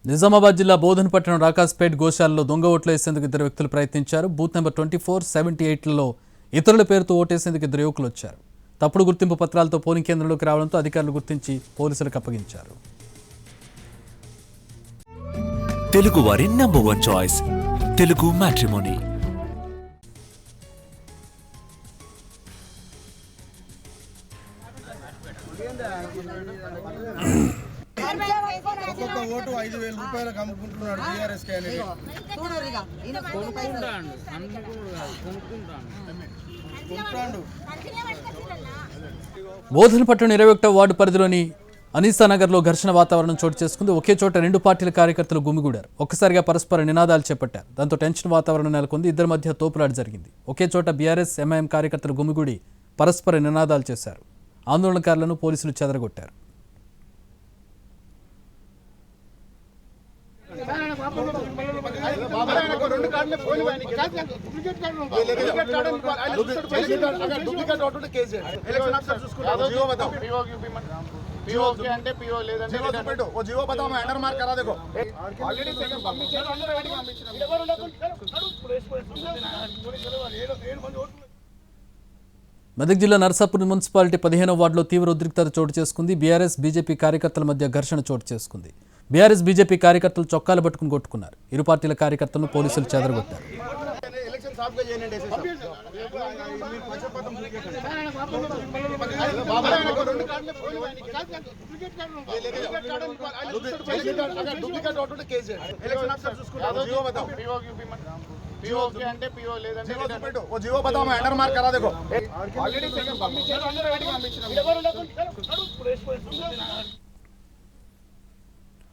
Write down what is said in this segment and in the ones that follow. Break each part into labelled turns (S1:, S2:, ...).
S1: నిజామాబాద్ జిల్లా బోధనపట్నం రాకాస్పేట్ గోశాలలో దొంగ ఓట్లు వేసేందుకు ఇద్దరు వ్యక్తులు ప్రయత్నించారు. బూత్ నెంబర్ 24, 78లలో ఇతరుల పేరుతో ఓటేసేందుకు ఇద్దరు యువకులు వచ్చారు. తప్పుడు గుర్తింపు పత్రాలతో పోలింగ్ కేంద్రంలోకి రావడంతో అధికారులు గుర్తించి పోలీసులకు అప్పగించారు.
S2: తెలుగు వారి నంబర్ 1 చాయిస్ తెలుగు మ్యాట్రిమోనీ.
S3: ఒక్కొక్క ఓటు 5,000 రూపాయలకు అమ్ముకుంటున్నాడు టీఆర్ఎస్ క్యాండిడేట్.
S1: బోధనపట్నం 21వ వార్డు పరిధిలోని అనీసానగర్లో ఘర్షణ వాతావరణం చోటు చేసుకుంది. ఒకే చోట రెండు పార్టీల కార్యకర్తలు గుమిగూడారు. ఒక్కసారిగా పరస్పర నినాదాలు చేపట్టారు. దాంతో టెన్షన్ వాతావరణం నెలకొంది. ఇద్దరి మధ్య తోపులాట జరిగింది. ఒకే చోట బీఆర్ఎస్, ఎంఐఎం కార్యకర్తలు గుమిగూడి పరస్పర నినాదాలు చేశారు. ఆందోళనకారులను పోలీసులు చెదరగొట్టారు. మెదక్ జిల్లా నర్సాపూర్ మున్సిపాలిటీ 15వ వార్డులో తీవ్ర ఉద్రిక్తత చోటు చేసుకుంది. బీఆర్ఎస్, బీజేపీ కార్యకర్తల మధ్య ఘర్షణ చోటు చేసుకుంది. బీఆర్ఎస్, బీజేపీ కార్యకర్తలు చొక్కాలు పట్టుకుని కొట్టుకున్నారు. ఇరు పార్టీల కార్యకర్తలను పోలీసులు చెదరగొట్టారు.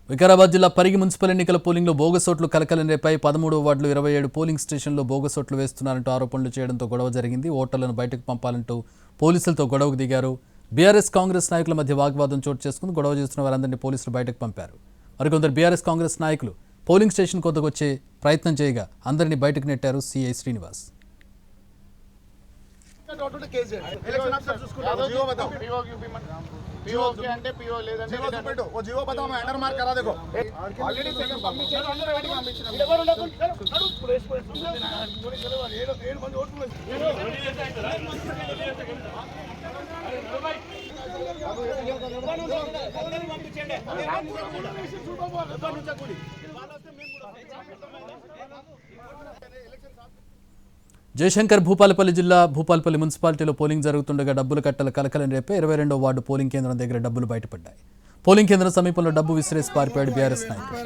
S1: వికారాబాద్ జిల్లా పరిగి మున్సిపల్ ఎన్నికల పోలింగ్లో బోగస్ ఓట్లు కలకలం రేపాయి. 13వ వార్డులో 27 పోలింగ్ స్టేషన్లో బోగస్ ఓట్లు వేస్తున్నారంటూ ఆరోపణలు చేయడంతో గొడవ జరిగింది. ఓటర్లను బయటకు పంపాలంటూ పోలీసులతో గొడవకు దిగారు. బీఆర్ఎస్, కాంగ్రెస్ నాయకుల మధ్య వాగ్వాదం చోటు చేసుకుని గొడవ చేస్తున్న వారందరినీ పోలీసులు బయటకు పంపారు. మరికొందరు బీఆర్ఎస్, కాంగ్రెస్ నాయకులు పోలింగ్ స్టేషన్ కొద్దకు వచ్చే ప్రయత్నం చేయగా అందరినీ బయటకు నెట్టారు సిఐ శ్రీనివాస్. జయశంకర్ భూపాలపల్లి జిల్లా భూపాలపల్లి మున్సిపాలిటీలో పోలింగ్ జరుగుతుండగా డబ్బుల కట్టల కలకలం రేపే. 22వ వార్డు పోలింగ్ కేంద్రం దగ్గర డబ్బులు బయటపడ్డాయి. పోలింగ్ కేంద్రం సమీపంలో డబ్బు విసిరేసి పారిపోయాడు బీఆర్ఎస్ నాయకుడు.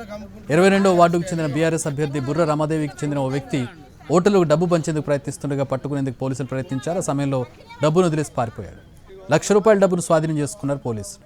S1: 22వ వార్డుకు చెందిన బీఆర్ఎస్ అభ్యర్థి బుర్ర రమాదేవికి చెందిన ఓ వ్యక్తి ఓటర్లకు డబ్బు పంచేందుకు ప్రయత్నిస్తుండగా పట్టుకునేందుకు పోలీసులు ప్రయత్నించారు. ఆ సమయంలో డబ్బును వదిలేసి పారిపోయాడు. ₹1,00,000 డబ్బును స్వాధీనం చేసుకున్నారు పోలీసులు.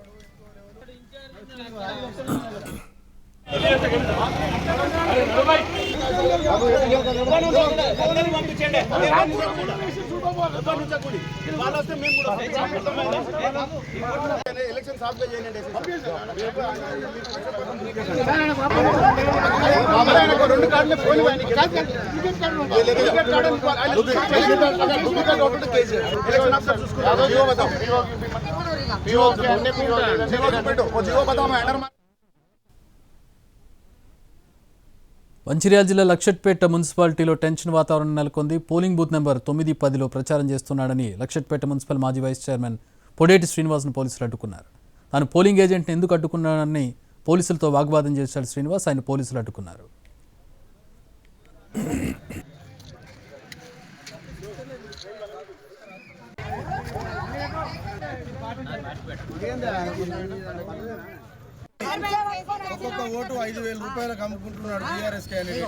S1: మంచిర్యాల జిల్లా లక్షట్పేట మున్సిపాలిటీలో టెన్షన్ వాతావరణం నెలకొంది. పోలింగ్ బూత్ నెంబర్ 9, 10లో ప్రచారం చేస్తున్నాడని లక్షట్పేట మున్సిపల్ మాజీ వైస్ చైర్మన్ పొడేటి శ్రీనివాస్ను పోలీసులు అడ్డుకున్నారు. తాను పోలింగ్ ఏజెంట్ని ఎందుకు అడ్డుకున్నాడని పోలీసులతో వాగ్వాదం చేశాడు శ్రీనివాస్. ఆయన పోలీసులు అడ్డుకున్నారు.
S3: ఒక్కొక్క ఓటు 5,000 రూపాయలకు అమ్ముకుంటున్నాడు టీఆర్ఎస్ క్యాండిడేట్.